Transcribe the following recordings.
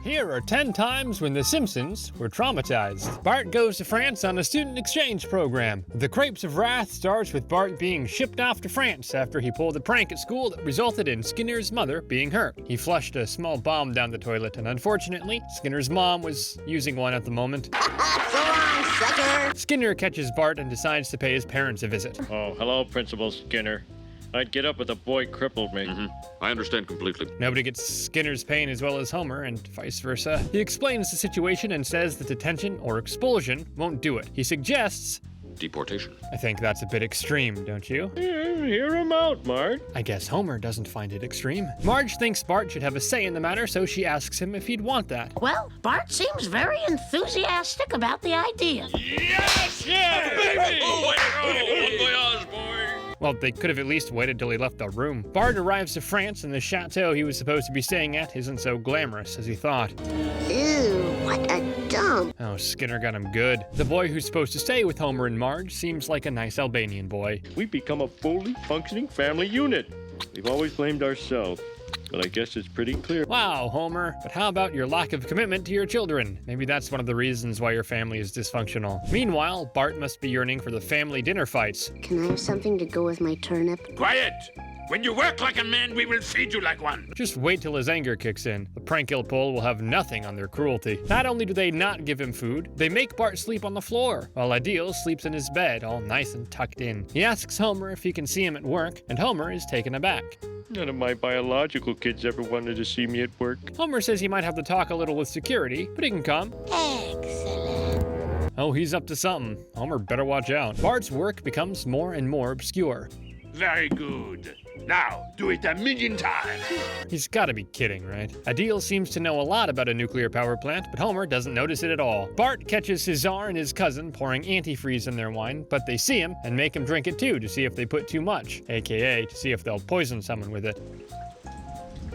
Here are 10 times when the Simpsons were traumatized. Bart goes to France on a student exchange program. The Crepes of Wrath starts with Bart being shipped off to France after he pulled a prank at school that resulted in Skinner's mother being hurt. He flushed a small bomb down the toilet, and unfortunately, Skinner's mom was using one at the moment. So long, sucker! Skinner catches Bart and decides to pay his parents a visit. Oh, hello, Principal Skinner. I'd get up, but the boy crippled me. I understand completely. Nobody gets Skinner's pain as well as Homer, and vice versa. He explains the situation and says that detention or expulsion won't do it. He suggests Deportation. I think that's a bit extreme, don't you? Hear him out, Marge. I guess Homer doesn't find it extreme. Marge thinks Bart should have a say in the matter, so she asks him if he'd want that. Well, Bart seems very enthusiastic about the idea. Yes! Yeah, baby! Bon voyage, boy! Well, they could have at least waited till he left the room. Bart arrives to France, and the chateau he was supposed to be staying at isn't so glamorous as he thought. Ew, what a dump. Oh, Skinner got him good. The boy who's supposed to stay with Homer and Marge seems like a nice Albanian boy. We've become a fully functioning family unit. We've always blamed ourselves, but I guess it's pretty clear. Wow, Homer, but how about your lack of commitment to your children? Maybe that's one of the reasons why your family is dysfunctional. Meanwhile, Bart must be yearning for the family dinner fights. Can I have something to go with my turnip? Quiet! When you work like a man, we will feed you like one. Just wait till his anger kicks in. The prank he'll pull will have nothing on their cruelty. Not only do they not give him food, they make Bart sleep on the floor, while Adil sleeps in his bed, all nice and tucked in. He asks Homer if he can see him at work, and Homer is taken aback. None of my biological kids ever wanted to see me at work. Homer says he might have to talk a little with security, but he can come. Excellent. Oh, he's up to something. Homer better watch out. Bart's work becomes more and more obscure. Very good. Now, do it 1,000,000 times. He's gotta be kidding, right? Adil seems to know a lot about a nuclear power plant, but Homer doesn't notice it at all. Bart catches Cesar and his cousin pouring antifreeze in their wine, but they see him and make him drink it too to see if they put too much, aka to see if they'll poison someone with it.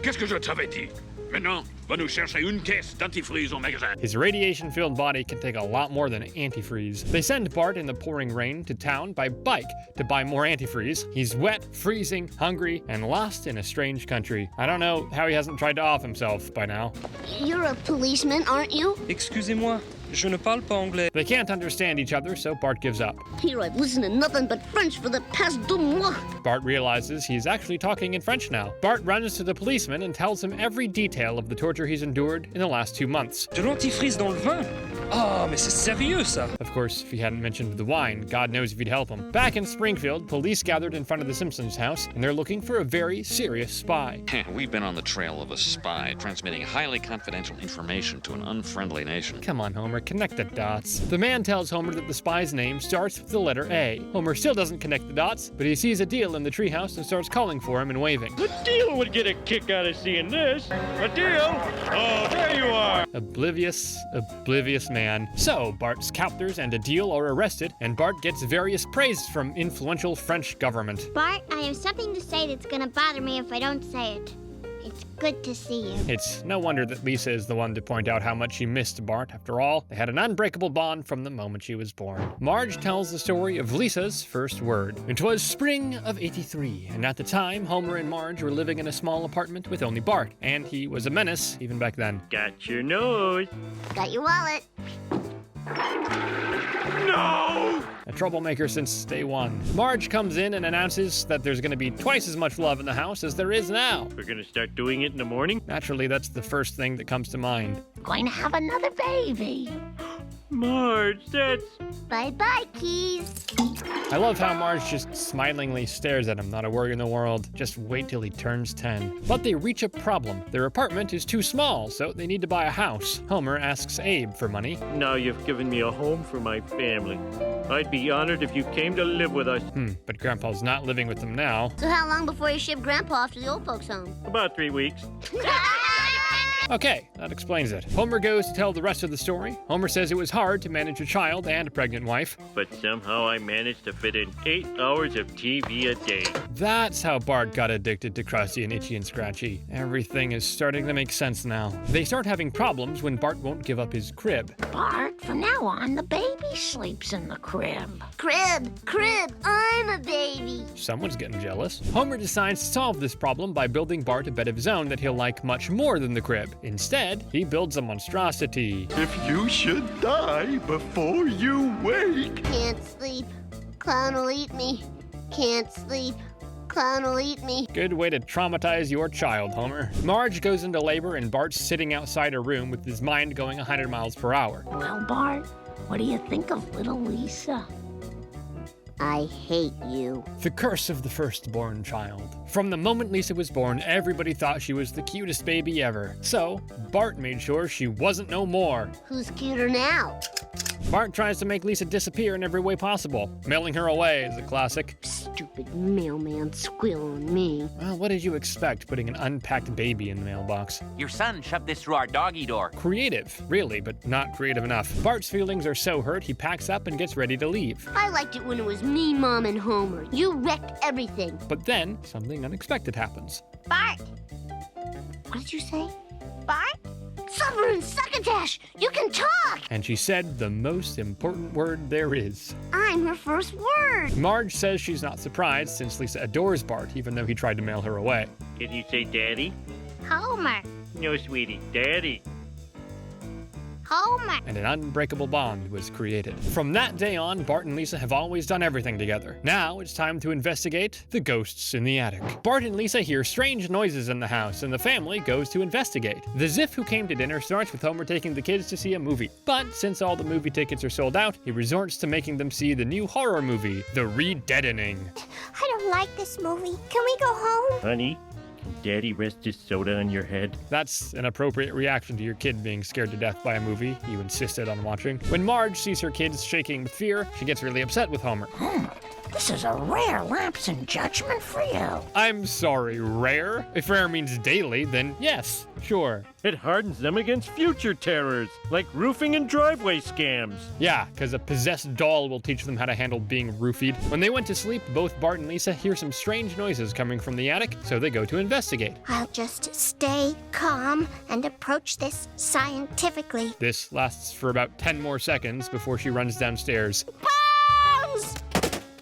Qu'est-ce que je t'avais dit? Maintenant, va nous chercher une caisse d'antifreeze au magasin. His radiation-filled body can take a lot more than antifreeze. They send Bart in the pouring rain to town by bike to buy more antifreeze. He's wet, freezing, hungry, and lost in a strange country. I don't know how he hasn't tried to off himself by now. You're a policeman, aren't you? Excusez-moi, je ne parle pas anglais. They can't understand each other, so Bart gives up. Here I've listened to nothing but French for the past 2 mois. Bart realizes he's actually talking in French now. Bart runs to the policeman and tells him every detail of the torture he's endured in the last 2 months. De l'antifreeze dans le vin? Ah, mais c'est sérieux ça. Of course, if he hadn't mentioned the wine, God knows if he'd help him. Back in Springfield, police gathered in front of the Simpsons house, and they're looking for a very serious spy. We've been on the trail of a spy transmitting highly confidential information to an unfriendly nation. Come on, Homer, connect the dots. The man tells Homer that the spy's name starts with the letter A. Homer still doesn't connect the dots, but he sees Adil in the treehouse and starts calling for him and waving. Adil would get a kick out of seeing this. Adil! Oh, there you are! Oblivious man. So, Bart's captors and Adil are arrested, and Bart gets various praise from influential French government. Bart, I have something to say that's gonna bother me if I don't say it. It's good to see you. It's no wonder that Lisa is the one to point out how much she missed Bart. After all, they had an unbreakable bond from the moment she was born. Marge tells the story of Lisa's first word. It was spring of '83, and at the time, Homer and Marge were living in a small apartment with only Bart, and he was a menace even back then. Got your nose. Got your wallet. No! A troublemaker since day one. Marge comes in and announces that there's gonna be twice as much love in the house as there is now. We're gonna start doing it in the morning? Naturally, that's the first thing that comes to mind. Going to have another baby. Marge, that's... Bye-bye, Keys. I love how Marge just smilingly stares at him, not a worry in the world. Just wait till he turns 10. But they reach a problem. Their apartment is too small, so they need to buy a house. Homer asks Abe for money. Now you've given me a home for my family. I'd be honored if you came to live with us. But Grandpa's not living with them now. So how long before you ship Grandpa off to the old folks' home? About 3 weeks. Okay, that explains it. Homer goes to tell the rest of the story. Homer says it was hard to manage a child and a pregnant wife. But somehow I managed to fit in 8 hours of TV a day. That's how Bart got addicted to Krusty and Itchy and Scratchy. Everything is starting to make sense now. They start having problems when Bart won't give up his crib. Bart, From now on, the baby sleeps in the crib. Crib, I'm a baby. Someone's getting jealous. Homer decides to solve this problem by building Bart a bed of his own that he'll like much more than the crib. Instead, he builds a monstrosity. If you should die before you wake. Can't sleep. Clown will eat me. Can't sleep. Clown will eat me. Good way to traumatize your child, Homer. Marge goes into labor and Bart's sitting outside her room with his mind going 100 miles per hour. Well, Bart, what do you think of little Lisa? I hate you. The curse of the firstborn child. From the moment Lisa was born, everybody thought she was the cutest baby ever. So, Bart made sure she wasn't no more. Who's cuter now? Bart tries to make Lisa disappear in every way possible. Mailing her away is a classic. Stupid mailman squeal on me. Well, what did you expect putting an unpacked baby in the mailbox? Your son shoved this through our doggy door. Creative, really, but not creative enough. Bart's feelings are so hurt, he packs up and gets ready to leave. I liked it when it was me, Mom, and Homer. You wrecked everything. But then, something unexpected happens. Bart! What did you say? Bart? Summer and Succotash! You can talk! And she said the most important word there is. I'm her first word. Marge says she's not surprised since Lisa adores Bart, even though he tried to mail her away. Can you say daddy? Homer. No, sweetie, daddy. Homer. And an unbreakable bond was created. From that day on, Bart and Lisa have always done everything together. Now it's time to investigate the ghosts in the attic. Bart and Lisa hear strange noises in the house, and the family goes to investigate. The Ziff who came to dinner starts with Homer taking the kids to see a movie. But since all the movie tickets are sold out, he resorts to making them see the new horror movie, The Re-Deadening. I don't like this movie. Can we go home? Honey, can Daddy rest his soda on your head? That's an appropriate reaction to your kid being scared to death by a movie you insisted on watching. When Marge sees her kids shaking with fear, she gets really upset with Homer. This is a rare lapse in judgment for you. I'm sorry, rare? If rare means daily, then yes, sure. It hardens them against future terrors, like roofing and driveway scams. Yeah, because a possessed doll will teach them how to handle being roofied. When they went to sleep, both Bart and Lisa hear some strange noises coming from the attic, so they go to investigate. I'll just stay calm and approach this scientifically. This lasts for about 10 more seconds before she runs downstairs. Bombs!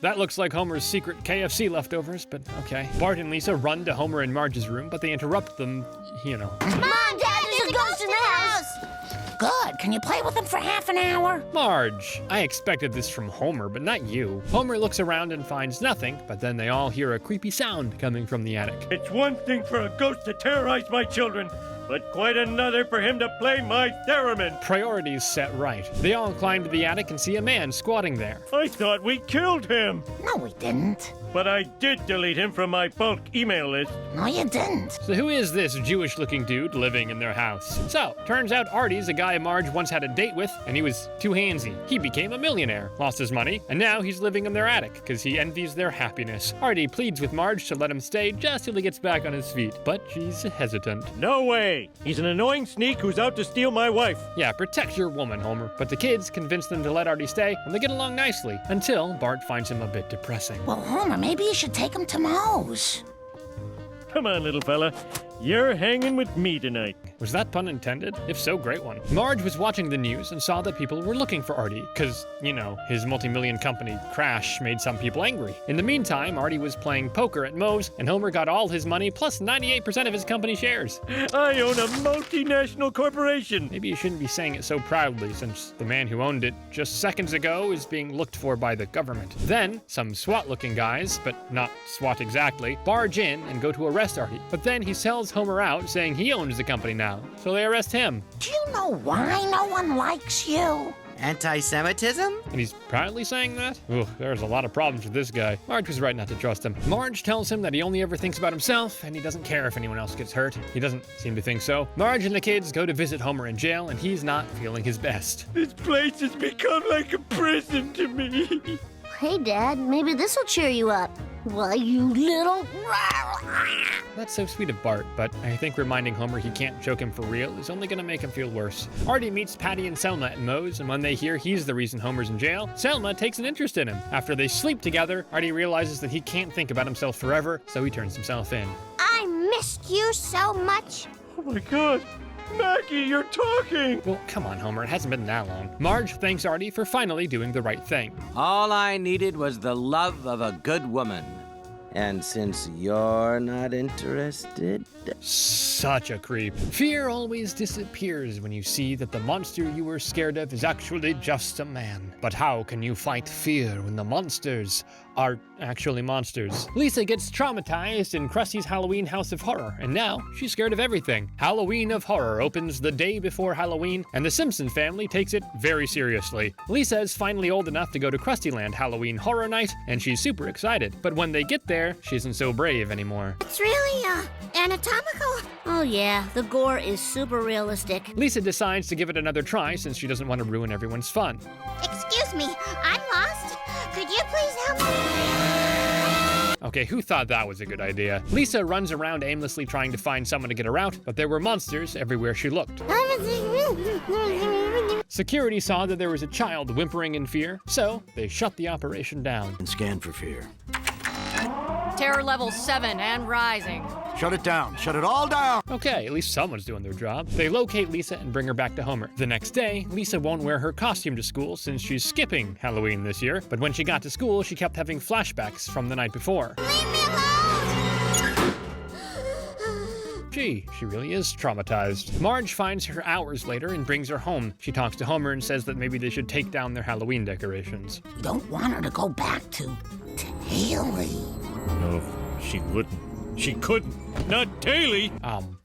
That looks like Homer's secret KFC leftovers, but okay. Bart and Lisa run to Homer and Marge's room, but they interrupt them, you know. Mom, Dad, there's a ghost in the house! Good. Can you play with him for half an hour? Marge! I expected this from Homer, but not you. Homer looks around and finds nothing, but then they all hear a creepy sound coming from the attic. It's one thing for a ghost to terrorize my children, but quite another for him to play my theremin. Priorities set right. They all climb to the attic and see a man squatting there. I thought we killed him, No, we didn't. but I did delete him from my bulk email list. No, you didn't. So who is this Jewish-looking dude living in their house? So, turns out Artie's a guy Marge once had a date with, and he was too handsy. He became a millionaire, lost his money, and now he's living in their attic because he envies their happiness. Artie pleads with Marge to let him stay just till he gets back on his feet, but she's hesitant. No way! He's an annoying sneak who's out to steal my wife. Yeah, protect your woman, Homer. But the kids convince them to let Artie stay, and they get along nicely, until Bart finds him a bit depressing. Well, Homer, maybe you should take him to Moe's. Come on, little fella. You're hanging with me tonight. Was that pun intended? If so, great one. Marge was watching the news and saw that people were looking for Artie, because, you know, his multi-million company crash made some people angry. In the meantime, Artie was playing poker at Moe's, and Homer got all his money plus 98% of his company shares. I own a multinational corporation. Maybe you shouldn't be saying it so proudly, since the man who owned it just seconds ago is being looked for by the government. Then, some SWAT-looking guys, but not SWAT exactly, barge in and go to arrest Artie. But then he sells Homer out, saying he owns the company now, so they arrest him. Do you know why no one likes you? Anti-Semitism? And he's proudly saying that? Ugh, there's a lot of problems with this guy. Marge was right not to trust him. Marge tells him that he only ever thinks about himself, and he doesn't care if anyone else gets hurt. He doesn't seem to think so. Marge and the kids go to visit Homer in jail, and he's not feeling his best. This place has become like a prison to me. Hey, Dad, maybe this'll cheer you up. Why, you little... That's so sweet of Bart, but I think reminding Homer he can't choke him for real is only gonna make him feel worse. Artie meets Patty and Selma at Moe's, and when they hear he's the reason Homer's in jail, Selma takes an interest in him. After they sleep together, Artie realizes that he can't think about himself forever, so he turns himself in. I missed you so much. Oh my God, Maggie, you're talking! Well, come on, Homer, it hasn't been that long. Marge thanks Artie for finally doing the right thing. All I needed was the love of a good woman. And since you're not interested... Such a creep. Fear always disappears when you see that the monster you were scared of is actually just a man. But how can you fight fear when the monsters are actually monsters? Lisa gets traumatized in Krusty's Halloween House of Horror, and now she's scared of everything. Halloween of Horror opens the day before Halloween, and the Simpsons family takes it very seriously. Lisa is finally old enough to go to Krustyland Halloween Horror Night, and she's super excited. But when they get there, she isn't so brave anymore. It's really, anatomical. Oh yeah, the gore is super realistic. Lisa decides to give it another try since she doesn't want to ruin everyone's fun. Excuse me, I'm lost. Could you please help me? Okay, who thought that was a good idea? Lisa runs around aimlessly trying to find someone to get her out, but there were monsters everywhere she looked. Security saw that there was a child whimpering in fear, so they shut the operation down. And scan for fear. Terror level 7 and rising. Shut it down. Shut it all down. Okay, at least someone's doing their job. They locate Lisa and bring her back to Homer. The next day, Lisa won't wear her costume to school since she's skipping Halloween this year. But when she got to school, she kept having flashbacks from the night before. Leave me alone! Gee, she really is traumatized. Marge finds her hours later and brings her home. She talks to Homer and says that maybe they should take down their Halloween decorations. We don't want her to go back to Haley. No, she wouldn't. She couldn't. Not Taylor.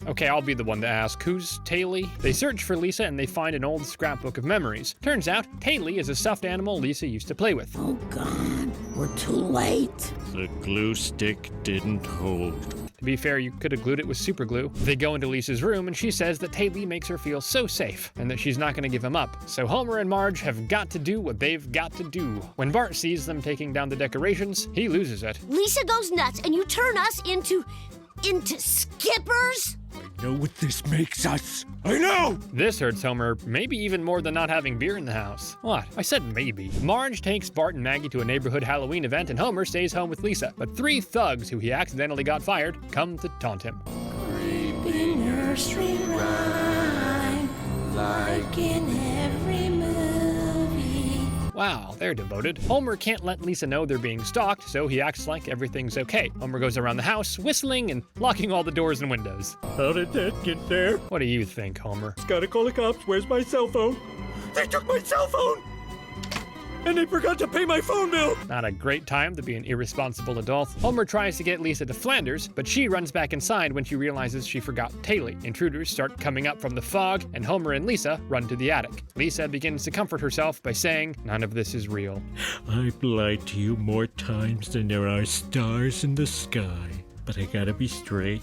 Okay, I'll be the one to ask, who's Taylor? They search for Lisa and they find an old scrapbook of memories. Turns out, Taylor is a stuffed animal Lisa used to play with. Oh God, we're too late. The glue stick didn't hold. To be fair, you could have glued it with super glue. They go into Lisa's room and she says that Taylor makes her feel so safe and that she's not gonna give him up. So Homer and Marge have got to do what they've got to do. When Bart sees them taking down the decorations, he loses it. Lisa goes nuts and you turn us into skippers? I know what this makes us. I know! This hurts Homer maybe even more than not having beer in the house. What? I said maybe. Marge takes Bart and Maggie to a neighborhood Halloween event and Homer stays home with Lisa. But 3 thugs who he accidentally got fired come to taunt him. Creepy nursery rhyme, like in every movie. Wow, they're devoted. Homer can't let Lisa know they're being stalked, so he acts like everything's okay. Homer goes around the house, whistling and locking all the doors and windows. How did that get there? What do you think, Homer? Gotta call the cops. Where's my cell phone? They took my cell phone! And they forgot to pay my phone bill! Not a great time to be an irresponsible adult. Homer tries to get Lisa to Flanders, but she runs back inside when she realizes she forgot Taylor. Intruders start coming up from the fog, and Homer and Lisa run to the attic. Lisa begins to comfort herself by saying, none of this is real. I've lied to you more times than there are stars in the sky. But I gotta be straight.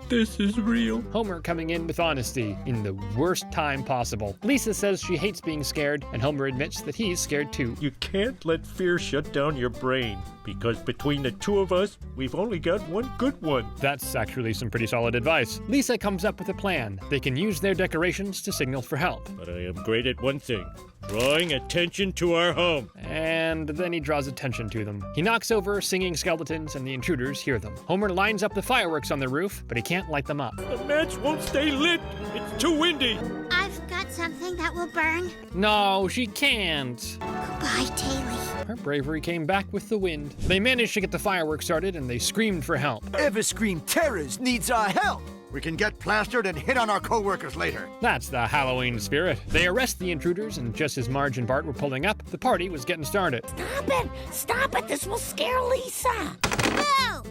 This is real. Homer coming in with honesty in the worst time possible. Lisa says she hates being scared, and Homer admits that he's scared too. You can't let fear shut down your brain, because between the two of us, we've only got one good one. That's actually some pretty solid advice. Lisa comes up with a plan. They can use their decorations to signal for help. But I am great at one thing. Drawing attention to our home. And then he draws attention to them. He knocks over singing skeletons and the intruders hear them. Homer lines up the fireworks on the roof, but he can't light them up. The match won't stay lit. It's too windy. I've got something that will burn. No, she can't. Goodbye, Taylor. Her bravery came back with the wind. They managed to get the fireworks started and they screamed for help. Everscream Terrors needs our help. We can get plastered and hit on our co-workers later. That's the Halloween spirit. They arrest the intruders, and just as Marge and Bart were pulling up, the party was getting started. Stop it! Stop it! This will scare Lisa! No!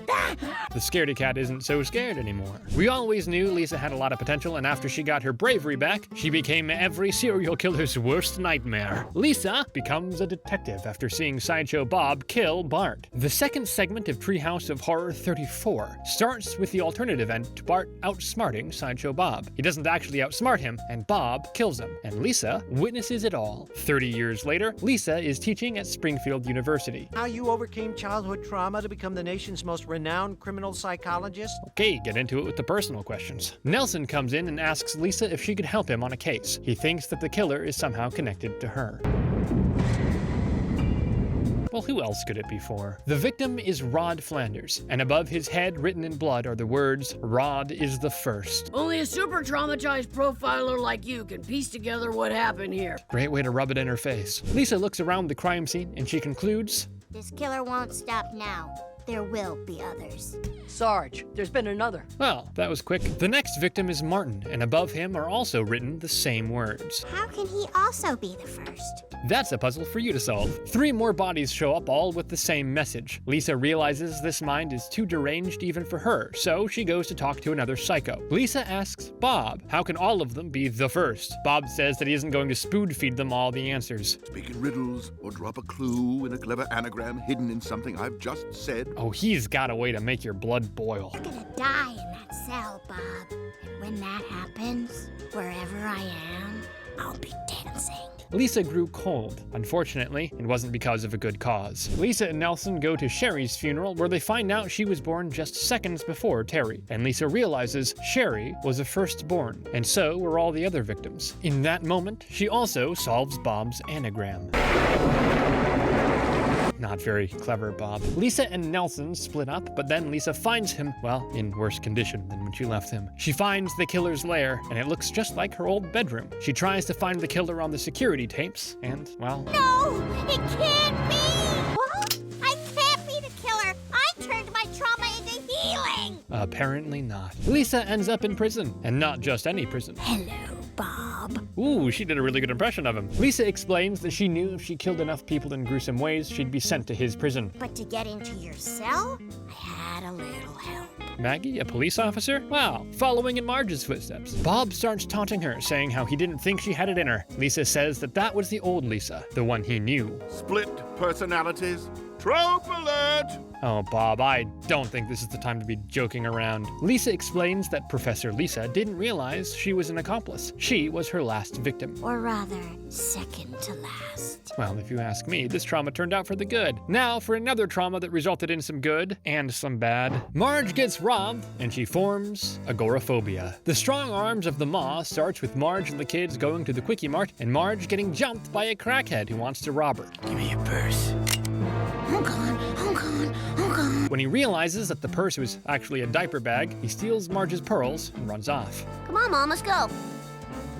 The scaredy cat isn't so scared anymore. We always knew Lisa had a lot of potential, and after she got her bravery back, she became every serial killer's worst nightmare. Lisa becomes a detective after seeing Sideshow Bob kill Bart. The second segment of Treehouse of Horror 34 starts with the alternative end to Bart outsmarting Sideshow Bob. He doesn't actually outsmart him, and Bob kills him, and Lisa witnesses it all. 30 years later, Lisa is teaching at Springfield University. How you overcame childhood trauma to become the nation's most renowned criminal psychologist? Okay, get into it with the personal questions. Nelson comes in and asks Lisa if she could help him on a case. He thinks that the killer is somehow connected to her. Well, who else could it be for? The victim is Rod Flanders, and above his head, written in blood, are the words, "Rod is the first." Only a super traumatized profiler like you can piece together what happened here. Great way to rub it in her face. Lisa looks around the crime scene, and she concludes, This killer won't stop now. There will be others. Sarge, there's been another. well, that was quick. The next victim is Martin, and above him are also written the same words. How can he also be the first? That's a puzzle for you to solve. 3 more bodies show up, all with the same message. Lisa realizes this mind is too deranged even for her, so she goes to talk to another psycho. Lisa asks Bob, how can all of them be the first? Bob says that he isn't going to spoon feed them all the answers. Speak in riddles or drop a clue in a clever anagram hidden in something I've just said. Oh, he's got a way to make your blood boil. You're gonna die in that cell, Bob. And when that happens, wherever I am, I'll be dancing. Lisa grew cold. Unfortunately, it wasn't because of a good cause. Lisa and Nelson go to Sherry's funeral, where they find out she was born just seconds before Terry, and Lisa realizes Sherry was a firstborn, and so were all the other victims. In that moment, she also solves Bob's anagram. Not very clever, Bob. Lisa and Nelson split up, but then Lisa finds him, well, in worse condition than when she left him. She finds the killer's lair, and it looks just like her old bedroom. She tries to find the killer on the security tapes, and, well... No! It can't be! What? I can't be the killer! I turned my trauma into healing! Apparently not. Lisa ends up in prison, and not just any prison. Hello, Bob. Ooh, she did a really good impression of him. Lisa explains that she knew if she killed enough people in gruesome ways, she'd be sent to his prison. But to get into your cell, I had a little help. Maggie, a police officer? Wow, following in Marge's footsteps. Bob starts taunting her, saying how he didn't think she had it in her. Lisa says that that was the old Lisa, the one he knew. Split personalities. Trope alert! Oh, Bob, I don't think this is the time to be joking around. Lisa explains that Professor Lisa didn't realize she was an accomplice. She was her last victim. Or rather, second to last. Well, if you ask me, this trauma turned out for the good. Now for another trauma that resulted in some good and some bad. Marge gets robbed, and she forms agoraphobia. The strong arms of the maw starts with Marge and the kids going to the Quickie Mart, and Marge getting jumped by a crackhead who wants to rob her. Give me your purse. Oh God, oh God, oh God. When he realizes that the purse was actually a diaper bag, he steals Marge's pearls and runs off. Come on, Mom, let's go.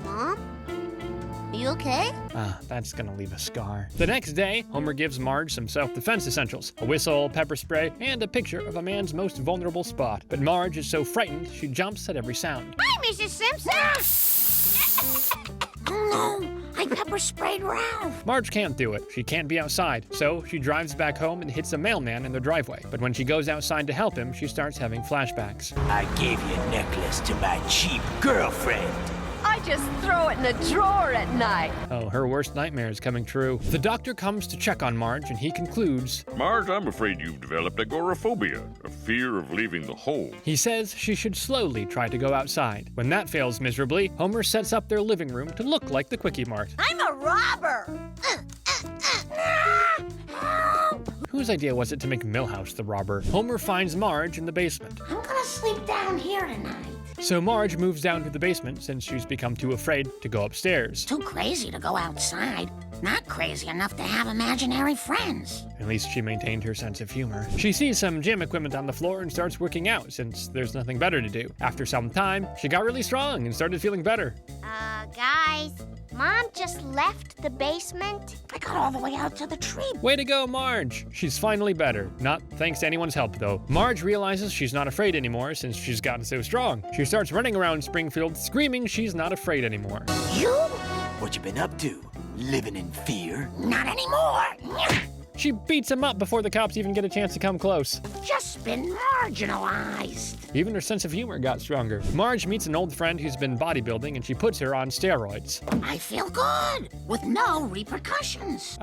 Mom? Are you okay? Ah, that's gonna leave a scar. The next day, Homer gives Marge some self-defense essentials, a whistle, pepper spray, and a picture of a man's most vulnerable spot. But Marge is so frightened, she jumps at every sound. Hi, Mrs. Simpson! Oh no, I pepper sprayed Ralph. Marge can't do it. She can't be outside, so she drives back home and hits a mailman in the driveway. But when she goes outside to help him, she starts having flashbacks. I gave you a necklace to my cheap girlfriend. I just throw it in the drawer at night. Oh, her worst nightmare is coming true. The doctor comes to check on Marge, and he concludes, Marge, I'm afraid you've developed agoraphobia, a fear of leaving the home. He says she should slowly try to go outside. When that fails miserably, Homer sets up their living room to look like the Quickie Mart. I'm a robber. Help! Whose idea was it to make Milhouse the robber? Homer finds Marge in the basement. I'm gonna sleep down here tonight. So Marge moves down to the basement since she's become too afraid to go upstairs. Too crazy to go outside. Not crazy enough to have imaginary friends. At least she maintained her sense of humor. She sees some gym equipment on the floor and starts working out since there's nothing better to do. After some time, she got really strong and started feeling better. Guys, Mom just left the basement. I got all the way out to the tree. Way to go, Marge! She's finally better. Not thanks to anyone's help, though. Marge realizes she's not afraid anymore since she's gotten so strong. She starts running around Springfield screaming she's not afraid anymore. You? What you been up to? Living in fear? Not anymore. She beats him up before the cops even get a chance to come close. Just been marginalized. Even her sense of humor got stronger. Marge meets an old friend who's been bodybuilding and she puts her on steroids. I feel good, with no repercussions.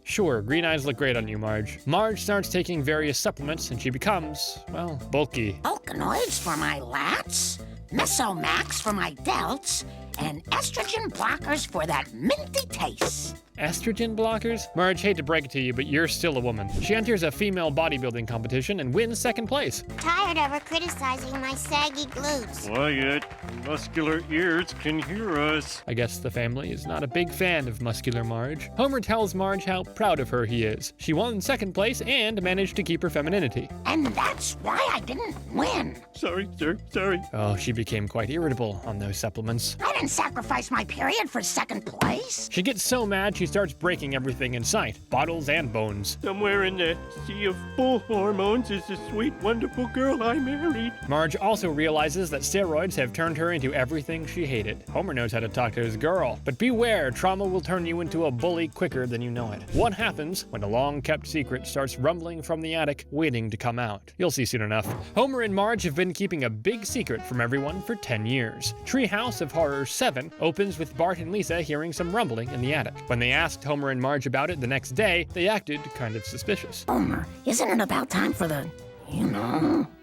Sure, green eyes look great on you, Marge. Marge starts taking various supplements and she becomes, well, bulky. Alkaloids for my lats, Mesomax for my delts, and estrogen blockers for that minty taste. Estrogen blockers? Marge, hate to break it to you, but you're still a woman. She enters a female bodybuilding competition and wins second place. Tired of her criticizing my saggy glutes. Quiet. Muscular ears can hear us. I guess the family is not a big fan of muscular Marge. Homer tells Marge how proud of her he is. She won second place and managed to keep her femininity. And that's why I didn't win. Sorry, sir. Sorry. Oh, she became quite irritable on those supplements. I didn't sacrifice my period for second place. She gets so mad she starts breaking everything in sight, bottles and bones. Somewhere in the sea of bull hormones is the sweet, wonderful girl I married. Marge also realizes that steroids have turned her into everything she hated. Homer knows how to talk to his girl, but beware, trauma will turn you into a bully quicker than you know it. What happens when a long-kept secret starts rumbling from the attic, waiting to come out? You'll see soon enough. Homer and Marge have been keeping a big secret from everyone for 10 years. Treehouse of Horror VII opens with Bart and Lisa hearing some rumbling in the attic. When they asked Homer and Marge about it the next day, they acted kind of suspicious. Homer, isn't it about time for the,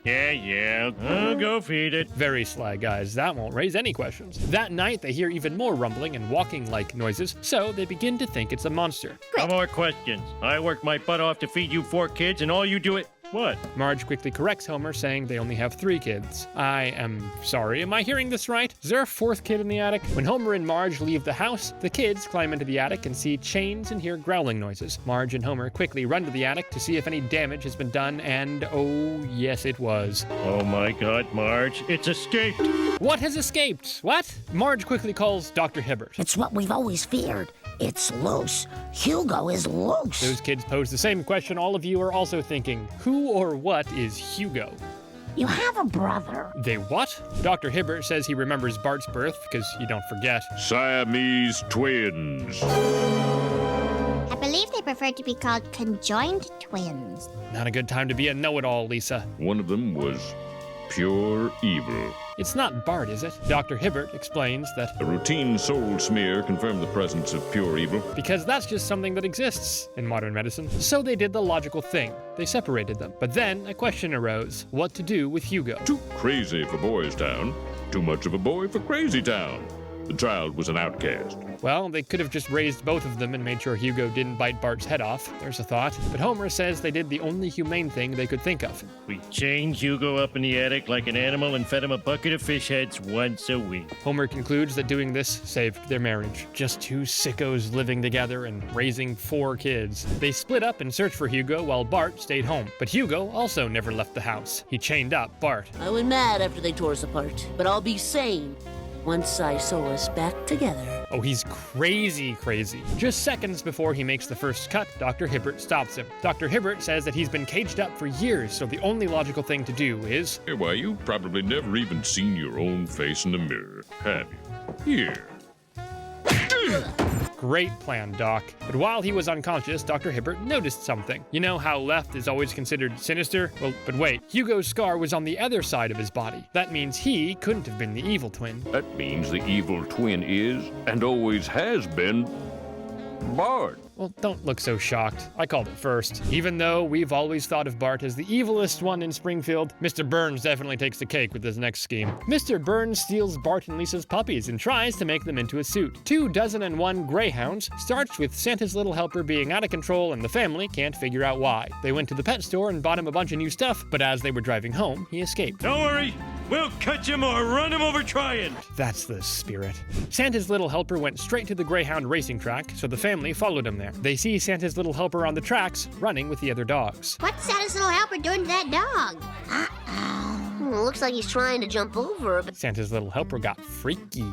Yeah. I'll go feed it. Very sly guys, that won't raise any questions. That night, they hear even more rumbling and walking-like noises, so they begin to think it's a monster. No more questions. I work my butt off to feed you 4 kids, and all you do it... What? Marge quickly corrects Homer, saying they only have 3 kids. I am sorry, am I hearing this right? Is there a 4th kid in the attic? When Homer and Marge leave the house, the kids climb into the attic and see chains and hear growling noises. Marge and Homer quickly run to the attic to see if any damage has been done, and oh, yes it was. Oh my God, Marge, it's escaped! What has escaped? What? Marge quickly calls Dr. Hibbert. It's what we've always feared. It's loose. Hugo is loose. Those kids pose the same question all of you are also thinking. Who or what is Hugo? You have a brother. They what? Dr. Hibbert says he remembers Bart's birth because you don't forget. Siamese twins. I believe they prefer to be called conjoined twins. Not a good time to be a know-it-all, Lisa. One of them was pure evil. It's not Bart, is it? Dr. Hibbert explains that A routine soul smear confirmed the presence of pure evil. because that's just something that exists in modern medicine. So they did the logical thing. They separated them. But then a question arose. What to do with Hugo? Too crazy for Boys Town. Too much of a boy for Crazy Town. The child was an outcast. Well, they could have just raised both of them and made sure Hugo didn't bite Bart's head off. There's a thought. But Homer says they did the only humane thing they could think of. We chained Hugo up in the attic like an animal and fed him a bucket of fish heads once a week. Homer concludes that doing this saved their marriage. Just 2 sickos living together and raising 4 kids. They split up and searched for Hugo while Bart stayed home. But Hugo also never left the house. He chained up Bart. I went mad after they tore us apart, but I'll be sane once I sew us back together. Oh, he's crazy. Just seconds before he makes the first cut, Dr. Hibbert stops him. Dr. Hibbert says that he's been caged up for years, so the only logical thing to do is... Why, you've probably never even seen your own face in the mirror, have you? Here. Great plan, Doc. But while he was unconscious, Dr. Hibbert noticed something. You know how left is always considered sinister? Well, but wait, Hugo's scar was on the other side of his body. That means he couldn't have been the evil twin. That means the evil twin is, and always has been, Bart. Well, don't look so shocked. I called it first. Even though we've always thought of Bart as the evilest one in Springfield, Mr. Burns definitely takes the cake with his next scheme. Mr. Burns steals Bart and Lisa's puppies and tries to make them into a suit. 2 Dozen and One Greyhounds starts with Santa's little helper being out of control and the family can't figure out why. They went to the pet store and bought him a bunch of new stuff, but as they were driving home, he escaped. Don't worry, we'll catch him or run him over trying. That's the spirit. Santa's little helper went straight to the Greyhound racing track, so the family followed him there. They see Santa's little helper on the tracks, running with the other dogs. What's Santa's little helper doing to that dog? Looks like he's trying to jump over, but Santa's little helper got freaky.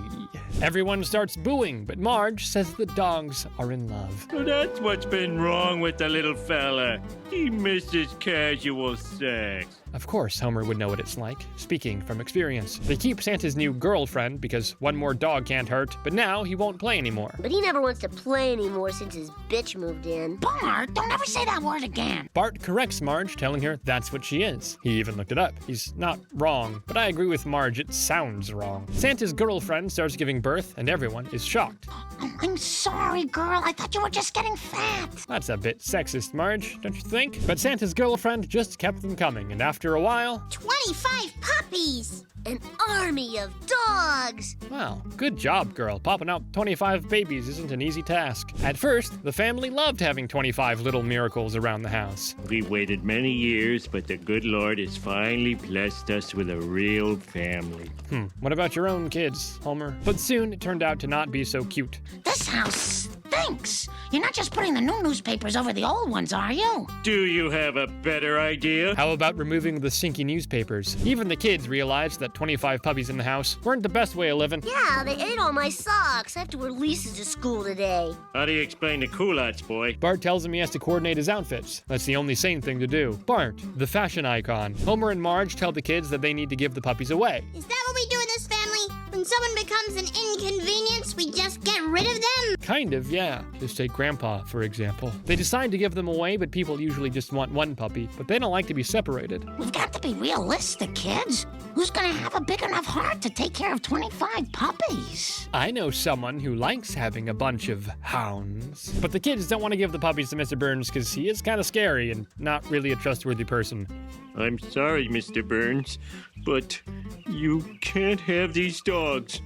Everyone starts booing, but Marge says the dogs are in love. So that's what's been wrong with the little fella. He misses casual sex. Of course, Homer would know what it's like, speaking from experience. They keep Santa's new girlfriend because one more dog can't hurt, but now he won't play anymore. But he never wants to play anymore since his bitch moved in. Bart, don't ever say that word again. Bart corrects Marge, telling her that's what she is. He even looked it up. He's not wrong, but I agree with Marge, it sounds wrong. Santa's girlfriend starts giving birth, and everyone is shocked. I'm sorry, girl. I thought you were just getting fat. That's a bit sexist, Marge, don't you think? But Santa's girlfriend just kept them coming, and after after a while... 25 puppies! An army of dogs! Wow, good job, girl. Popping out 25 babies isn't an easy task. At first, the family loved having 25 little miracles around the house. We waited many years, but the good Lord has finally blessed us with a real family. What about your own kids, Homer? But soon it turned out to not be so cute. This house stinks. You're not just putting the new newspapers over the old ones, are you? Do you have a better idea? How about removing the stinky newspapers? Even the kids realized that 25 puppies in the house weren't the best way of living. Yeah, they ate all my socks. I have to wear Lisa's to school today. How do you explain the culottes, boy? Bart tells him he has to coordinate his outfits. That's the only sane thing to do. Bart, the fashion icon. Homer and Marge tell the kids that they need to give the puppies away. Is that what we do in this family? When someone becomes an inconvenience, we just get rid of them? Kind of, yeah. Just take Grandpa, for example. They decide to give them away, but people usually just want one puppy, but they don't like to be separated. We've got to be realistic, kids. Who's gonna have a big enough heart to take care of 25 puppies? I know someone who likes having a bunch of hounds. But the kids don't want to give the puppies to Mr. Burns because he is kind of scary and not really a trustworthy person. I'm sorry, Mr. Burns, but you can't have these dogs.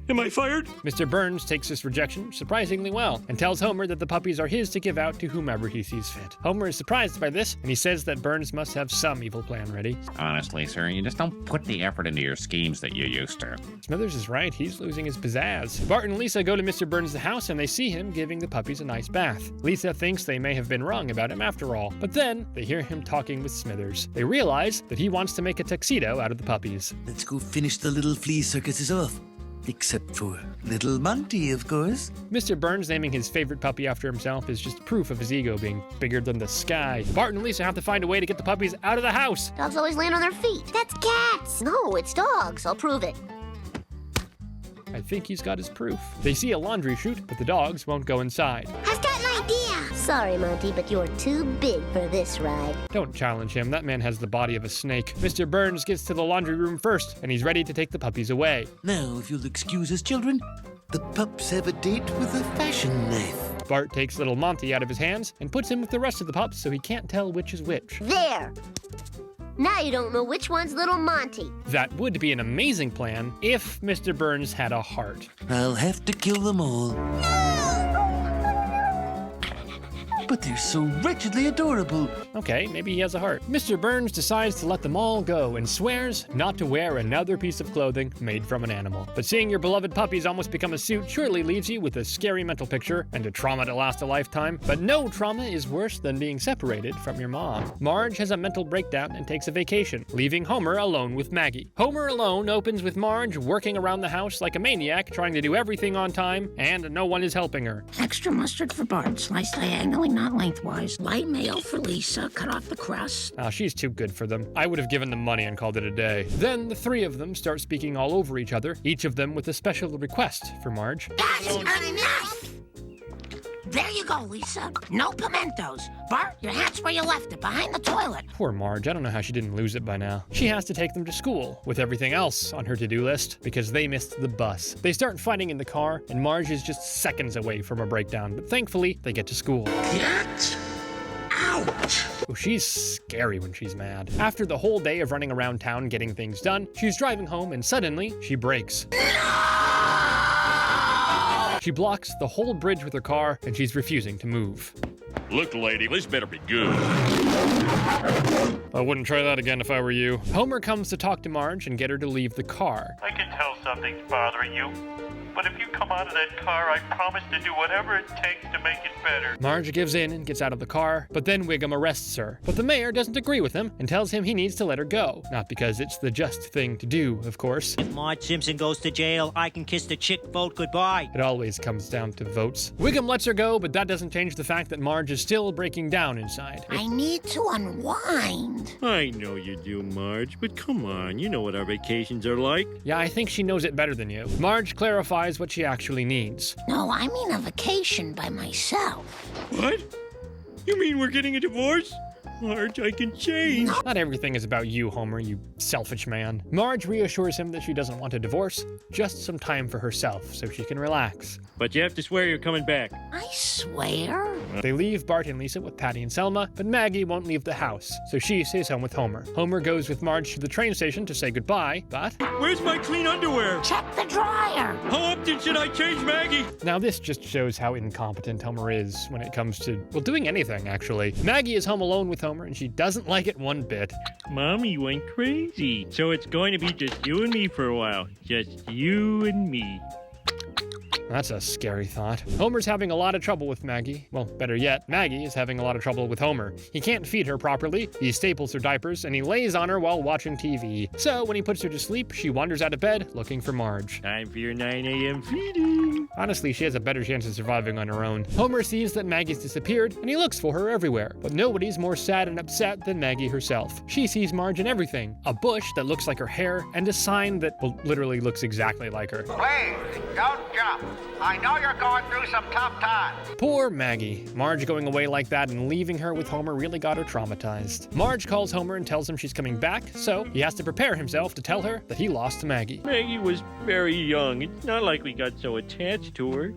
Am I fired? Mr. Burns takes this rejection surprisingly well and tells Homer that the puppies are his to give out to whomever he sees fit. Homer is surprised by this, and he says that Burns must have some evil plan ready. Honestly, sir, you just don't put the effort into your schemes that you used to. Smithers is right, he's losing his pizzazz. Bart and Lisa go to Mr. Burns' house and they see him giving the puppies a nice bath. Lisa thinks they may have been wrong about him after all, but then they hear him talking with Smithers. They realize that he wants to make a tuxedo out of the puppies. Let's go finish the little flea circuses off. Except for little Monty, of course. Mr. Burns naming his favorite puppy after himself is just proof of his ego being bigger than the sky. Bart and Lisa have to find a way to get the puppies out of the house. Dogs always land on their feet. That's cats. No, it's dogs. I'll prove it. I think he's got his proof. They see a laundry chute, but the dogs won't go inside. I've got an idea. Sorry, Monty, but you're too big for this ride. Don't challenge him. That man has the body of a snake. Mr. Burns gets to the laundry room first, and he's ready to take the puppies away. Now, if you'll excuse us, children, the pups have a date with a fashion knife. Bart takes little Monty out of his hands and puts him with the rest of the pups so he can't tell which is which. There. Now you don't know which one's little Monty. That would be an amazing plan if Mr. Burns had a heart. I'll have to kill them all. But they're so wretchedly adorable. Okay, maybe he has a heart. Mr. Burns decides to let them all go and swears not to wear another piece of clothing made from an animal. But seeing your beloved puppies almost become a suit surely leaves you with a scary mental picture and a trauma to last a lifetime. But no trauma is worse than being separated from your mom. Marge has a mental breakdown and takes a vacation, leaving Homer alone with Maggie. Homer Alone opens with Marge working around the house like a maniac, trying to do everything on time, and no one is helping her. Extra mustard for Bart, sliced diagonally, not lengthwise. Light mayo for Lisa, cut off the crust. Oh, she's too good for them. I would have given them money and called it a day. Then the three of them start speaking all over each other, each of them with a special request for Marge. That's enough! There you go, Lisa. No pimentos. Bart, your hat's where you left it, behind the toilet. Poor Marge, I don't know how she didn't lose it by now. She has to take them to school, with everything else on her to-do list, because they missed the bus. They start fighting in the car, and Marge is just seconds away from a breakdown, but thankfully, they get to school. Get out! Oh, she's scary when she's mad. After the whole day of running around town getting things done, she's driving home and suddenly, she brakes. She blocks the whole bridge with her car, and she's refusing to move. Look, lady, this better be good. I wouldn't try that again if I were you. Homer comes to talk to Marge and get her to leave the car. I can tell something's bothering you, but if you come out of that car, I promise to do whatever it takes to make it better. Marge gives in and gets out of the car, but then Wiggum arrests her. But the mayor doesn't agree with him and tells him he needs to let her go. Not because it's the just thing to do, of course. If Marge Simpson goes to jail, I can kiss the chick vote goodbye. It always comes down to votes. Wiggum lets her go, but that doesn't change the fact that Marge is still breaking down inside. I need to unwind. I know you do, Marge, but come on, you know what our vacations are like. Yeah, I think she knows it better than you. Marge clarifies what she actually needs. No, I mean a vacation by myself. What? You mean we're getting a divorce? Marge, I can change. Not everything is about you, Homer, you selfish man. Marge reassures him that she doesn't want a divorce, just some time for herself so she can relax. But you have to swear you're coming back. I swear? They leave Bart and Lisa with Patty and Selma, but Maggie won't leave the house, so she stays home with Homer. Homer goes with Marge to the train station to say goodbye, but... Where's my clean underwear? Check the dryer. How often should I change Maggie? Now this just shows how incompetent Homer is when it comes to, well, doing anything, actually. Maggie is home alone with Homer, and she doesn't like it one bit. Mommy went crazy, so it's going to be just you and me for a while. Just you and me. That's a scary thought. Homer's having a lot of trouble with Maggie. Well, better yet, Maggie is having a lot of trouble with Homer. He can't feed her properly, he staples her diapers, and he lays on her while watching TV. So when he puts her to sleep, she wanders out of bed looking for Marge. Time for your 9 a.m. feeding. Honestly, she has a better chance of surviving on her own. Homer sees that Maggie's disappeared, and he looks for her everywhere. But nobody's more sad and upset than Maggie herself. She sees Marge in everything. A bush that looks like her hair, and a sign that, well, literally looks exactly like her. Please, don't jump. I know you're going through some tough times. Poor Maggie. Marge going away like that and leaving her with Homer really got her traumatized. Marge calls Homer and tells him she's coming back, so he has to prepare himself to tell her that he lost Maggie. Maggie was very young. It's not like we got so attached to her.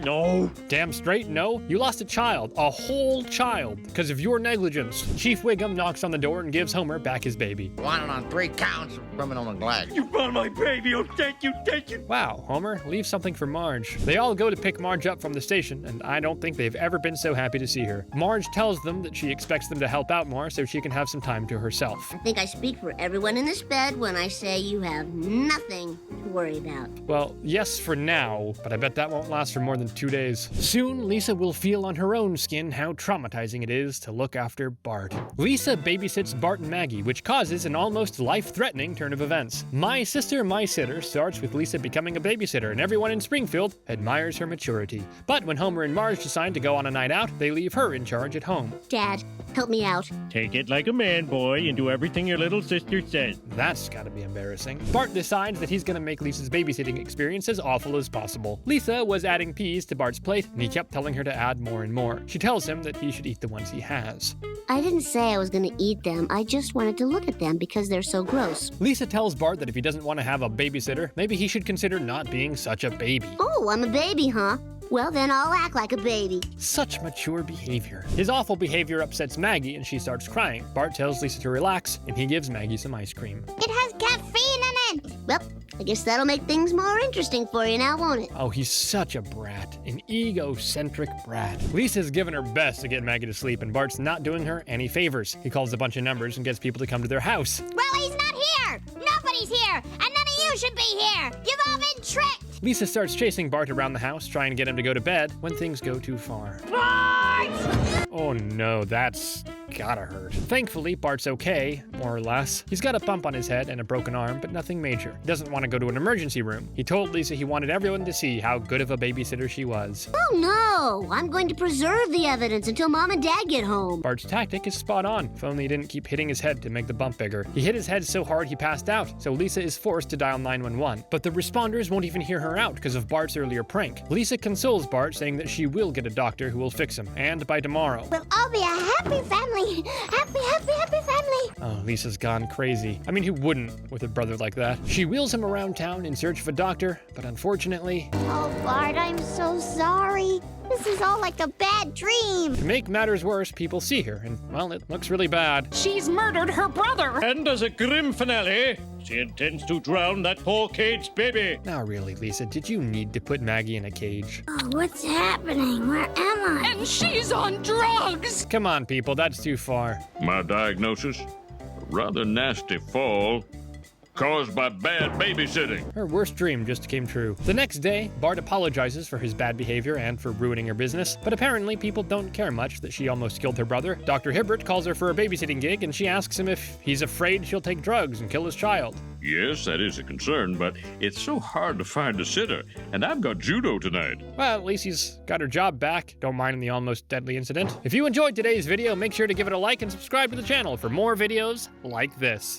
No. Damn straight no. You lost a child, a whole child, because of your negligence. Chief Wiggum knocks on the door and gives Homer back his baby. Wanted on 3 counts of criminal neglect. You found my baby. Oh, thank you, thank you. Wow, Homer, leave something for Marge. They all go to pick Marge up from the station, and I don't think they've ever been so happy to see her. Marge tells them that she expects them to help out more so she can have some time to herself. I think I speak for everyone in this bed when I say you have nothing to worry about. Well, yes for now, but I bet that won't last for more than 2 days. Soon, Lisa will feel on her own skin how traumatizing it is to look after Bart. Lisa babysits Bart and Maggie, which causes an almost life-threatening turn of events. My Sister, My Sitter starts with Lisa becoming a babysitter, and everyone in Springfield admires her maturity. But when Homer and Marge decide to go on a night out, they leave her in charge at home. Dad, help me out. Take it like a man, boy, and do everything your little sister says. That's gotta be embarrassing. Bart decides that he's gonna make Lisa's babysitting experience as awful as possible. Lisa was adding peas to Bart's plate, and he kept telling her to add more and more. She tells him that he should eat the ones he has. I didn't say I was gonna eat them. I just wanted to look at them because they're so gross. Lisa tells Bart that if he doesn't want to have a babysitter, maybe he should consider not being such a baby. Oh, I'm a baby, huh? Well, then I'll act like a baby. Such mature behavior. His awful behavior upsets Maggie and she starts crying. Bart tells Lisa to relax and he gives Maggie some ice cream. It has caffeine in it! Well, I guess that'll make things more interesting for you now, won't it? Oh, he's such a brat. An egocentric brat. Lisa's given her best to get Maggie to sleep and Bart's not doing her any favors. He calls a bunch of numbers and gets people to come to their house. Well, he's not here! Nobody's here! And none of you should be here! You've all been tricked! Lisa starts chasing Bart around the house, trying to get him to go to bed when things go too far. Bart! Oh no, that's gotta hurt. Thankfully, Bart's okay, more or less. He's got a bump on his head and a broken arm, but nothing major. He doesn't want to go to an emergency room. He told Lisa he wanted everyone to see how good of a babysitter she was. Oh no! I'm going to preserve the evidence until Mom and Dad get home. Bart's tactic is spot on, if only he didn't keep hitting his head to make the bump bigger. He hit his head so hard he passed out, so Lisa is forced to dial 911. But the responders won't even hear her out because of Bart's earlier prank. Lisa consoles Bart, saying that she will get a doctor who will fix him, and by tomorrow. We'll all be a happy family! Happy family! Oh, Lisa's gone crazy. I mean, who wouldn't with a brother like that? She wheels him around town in search of a doctor, but unfortunately... Oh, Bart, I'm so sorry. This is all like a bad dream. To make matters worse, people see her, and, well, it looks really bad. She's murdered her brother! And as a grim finale, she intends to drown that poor caged baby. Now really, Lisa, did you need to put Maggie in a cage? Oh, what's happening? Where am I? And she's on drugs! Come on, people, that's too far. My diagnosis? A rather nasty fall caused by bad babysitting. Her worst dream just came true. The next day, Bart apologizes for his bad behavior and for ruining her business, but apparently people don't care much that she almost killed her brother. Dr. Hibbert calls her for a babysitting gig and she asks him if he's afraid she'll take drugs and kill his child. Yes, that is a concern, but it's so hard to find a sitter, and I've got judo tonight. Well, at least he's got her job back. Don't mind the almost deadly incident. If you enjoyed today's video, make sure to give it a like and subscribe to the channel for more videos like this.